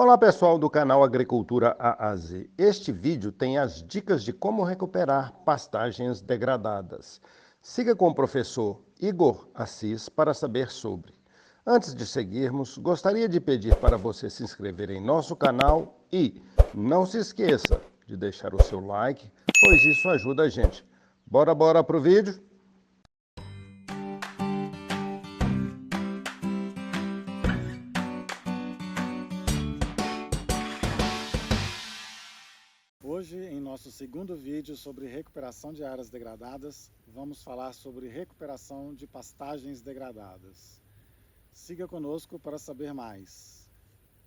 Olá pessoal do canal Agricultura A a Z. Este vídeo tem as dicas de como recuperar pastagens degradadas. Siga com o professor Igor Assis para saber sobre. Antes de seguirmos, gostaria de pedir para você se inscrever em nosso canal e não se esqueça de deixar o seu like, pois isso ajuda a gente. Bora pro vídeo? Hoje, em nosso segundo vídeo sobre recuperação de áreas degradadas, vamos falar sobre recuperação de pastagens degradadas. Siga conosco para saber mais.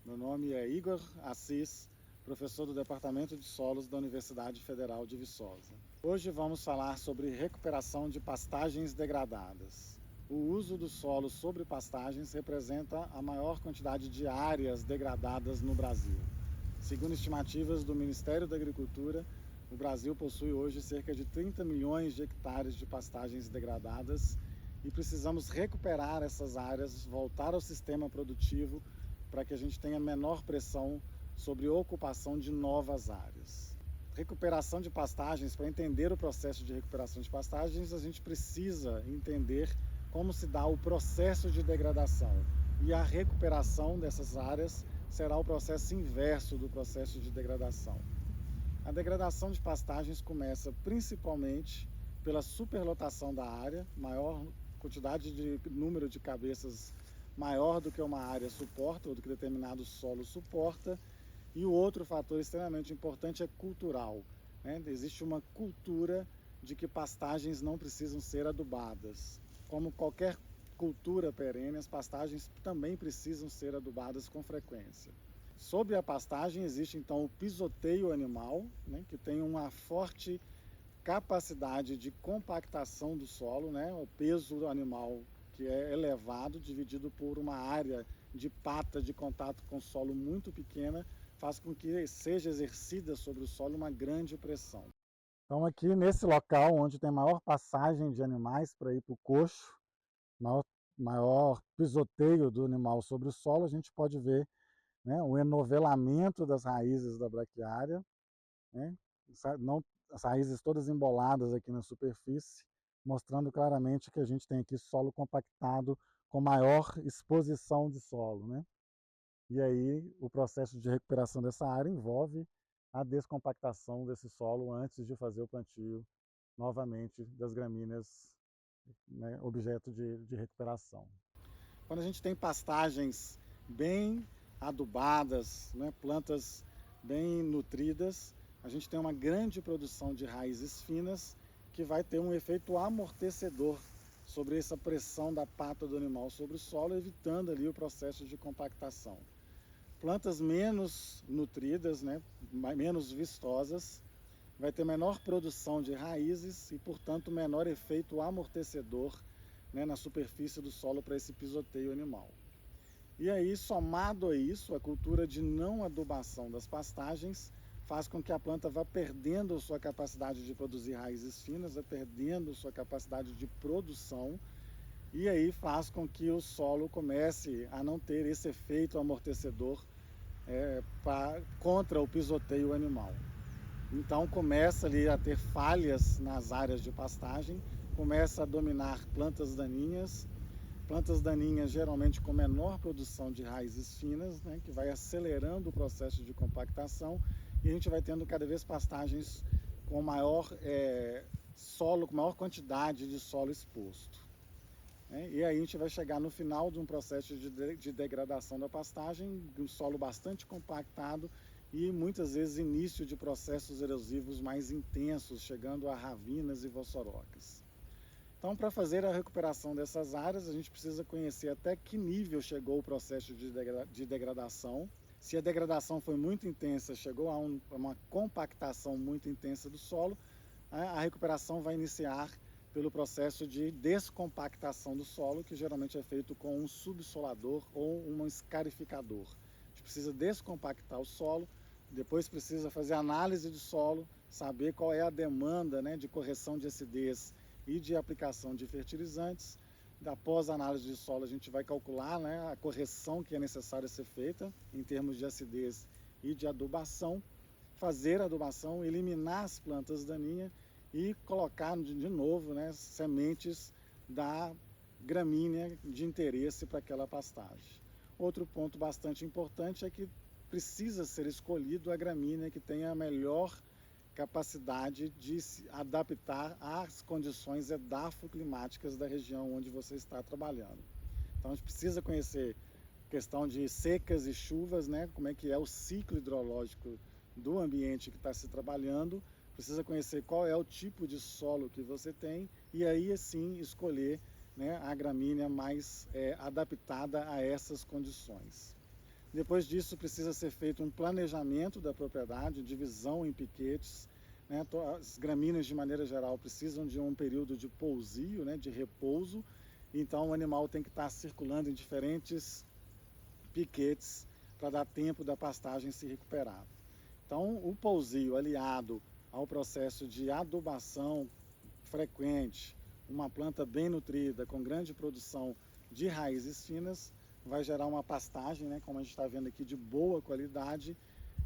Meu nome é Igor Assis, professor do Departamento de Solos da Universidade Federal de Viçosa. Hoje vamos falar sobre recuperação de pastagens degradadas. O uso do solo sobre pastagens representa a maior quantidade de áreas degradadas no Brasil. Segundo estimativas do Ministério da Agricultura, o Brasil possui hoje cerca de 30 milhões de hectares de pastagens degradadas e precisamos recuperar essas áreas, voltar ao sistema produtivo para que a gente tenha menor pressão sobre a ocupação de novas áreas. Recuperação de pastagens, para entender o processo de recuperação de pastagens, a gente precisa entender como se dá o processo de degradação e a recuperação dessas áreas será o processo inverso do processo de degradação. A degradação de pastagens começa principalmente pela superlotação da área, maior quantidade de número de cabeças maior do que uma área suporta, ou do que determinado solo suporta, e o outro fator extremamente importante é cultural, né? Existe uma cultura de que pastagens não precisam ser adubadas. Como qualquer cultura perene, as pastagens também precisam ser adubadas com frequência. Sob a pastagem existe então o pisoteio animal, né, que tem uma forte capacidade de compactação do solo, né, o peso do animal que é elevado, dividido por uma área de pata de contato com o solo muito pequena, faz com que seja exercida sobre o solo uma grande pressão. Então aqui nesse local onde tem maior passagem de animais para ir para o coxo, maior pisoteio do animal sobre o solo, a gente pode ver, né, o enovelamento das raízes da braquiária, né, as raízes todas emboladas aqui na superfície, mostrando claramente que a gente tem aqui solo compactado com maior exposição de solo, né? E aí o processo de recuperação dessa área envolve a descompactação desse solo antes de fazer o plantio novamente das gramíneas, né, objeto de recuperação. Quando a gente tem pastagens bem adubadas, né, plantas bem nutridas, a gente tem uma grande produção de raízes finas que vai ter um efeito amortecedor sobre essa pressão da pata do animal sobre o solo, evitando ali o processo de compactação. Plantas menos nutridas, né, menos vistosas, vai ter menor produção de raízes e, portanto, menor efeito amortecedor, né, na superfície do solo para esse pisoteio animal. E aí, somado a isso, a cultura de não adubação das pastagens faz com que a planta vá perdendo sua capacidade de produzir raízes finas, vá perdendo sua capacidade de produção, e aí faz com que o solo comece a não ter esse efeito amortecedor contra o pisoteio animal. Então começa ali a ter falhas nas áreas de pastagem, começa a dominar plantas daninhas geralmente com menor produção de raízes finas, né, que vai acelerando o processo de compactação, e a gente vai tendo cada vez pastagens com maior solo, com maior quantidade de solo exposto. E aí a gente vai chegar no final de um processo de degradação da pastagem, um solo bastante compactado, e muitas vezes início de processos erosivos mais intensos, chegando a ravinas e vossorocas. Então, para fazer a recuperação dessas áreas, a gente precisa conhecer até que nível chegou o processo de degradação. Se a degradação foi muito intensa, chegou a uma compactação muito intensa do solo, a recuperação vai iniciar pelo processo de descompactação do solo, que geralmente é feito com um subsolador ou um escarificador. A gente precisa descompactar o solo, depois precisa fazer análise do solo, saber qual é a demanda, né, de correção de acidez e de aplicação de fertilizantes, Após a análise de solo, a gente vai calcular, né, a correção que é necessária ser feita em termos de acidez e de adubação, fazer a adubação, eliminar as plantas daninhas e colocar de novo, né, sementes da gramínea de interesse para aquela pastagem. Outro ponto bastante importante é que precisa ser escolhido a gramínea que tenha a melhor capacidade de se adaptar às condições edafoclimáticas da região onde você está trabalhando. Então a gente precisa conhecer a questão de secas e chuvas, né? Como é que é o ciclo hidrológico do ambiente que está se trabalhando, precisa conhecer qual é o tipo de solo que você tem e aí sim escolher, né, a gramínea mais adaptada a essas condições. Depois disso, precisa ser feito um planejamento da propriedade, divisão em piquetes, né? As gramíneas, de maneira geral, precisam de um período de pousio, né, de repouso, então o animal tem que estar circulando em diferentes piquetes para dar tempo da pastagem se recuperar. Então, o pousio aliado ao processo de adubação frequente, uma planta bem nutrida, com grande produção de raízes finas, vai gerar uma pastagem, né, como a gente está vendo aqui, de boa qualidade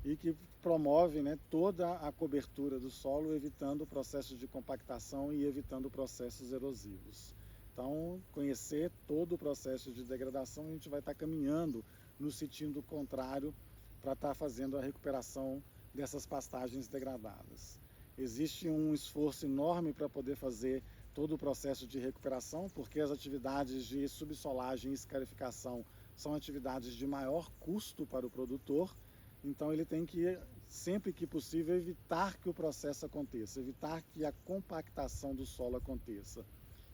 e que promove, né, toda a cobertura do solo, evitando processos de compactação e evitando processos erosivos. Então, conhecer todo o processo de degradação, a gente vai estar caminhando no sentido contrário para estar fazendo a recuperação dessas pastagens degradadas. Existe um esforço enorme para poder fazer todo o processo de recuperação, porque as atividades de subsolagem e escarificação são atividades de maior custo para o produtor, então ele tem que, sempre que possível, evitar que o processo aconteça, evitar que a compactação do solo aconteça.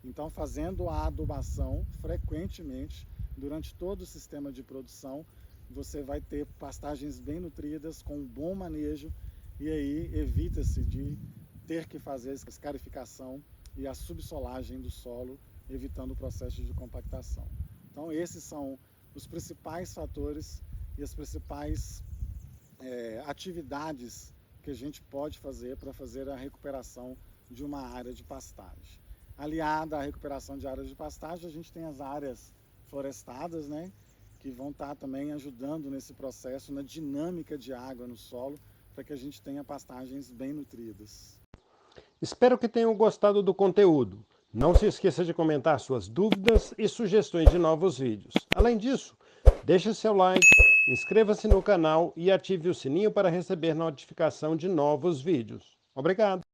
Então, fazendo a adubação frequentemente, durante todo o sistema de produção, você vai ter pastagens bem nutridas, com um bom manejo, e aí evita-se de ter que fazer a escarificação e a subsolagem do solo, evitando o processo de compactação. Então, esses são os principais fatores e as principais atividades que a gente pode fazer para fazer a recuperação de uma área de pastagem. Aliada à recuperação de áreas de pastagem, a gente tem as áreas florestadas, né, que vão estar também ajudando nesse processo, na dinâmica de água no solo, para que a gente tenha pastagens bem nutridas. Espero que tenham gostado do conteúdo. Não se esqueça de comentar suas dúvidas e sugestões de novos vídeos. Além disso, deixe seu like, inscreva-se no canal e ative o sininho para receber notificação de novos vídeos. Obrigado!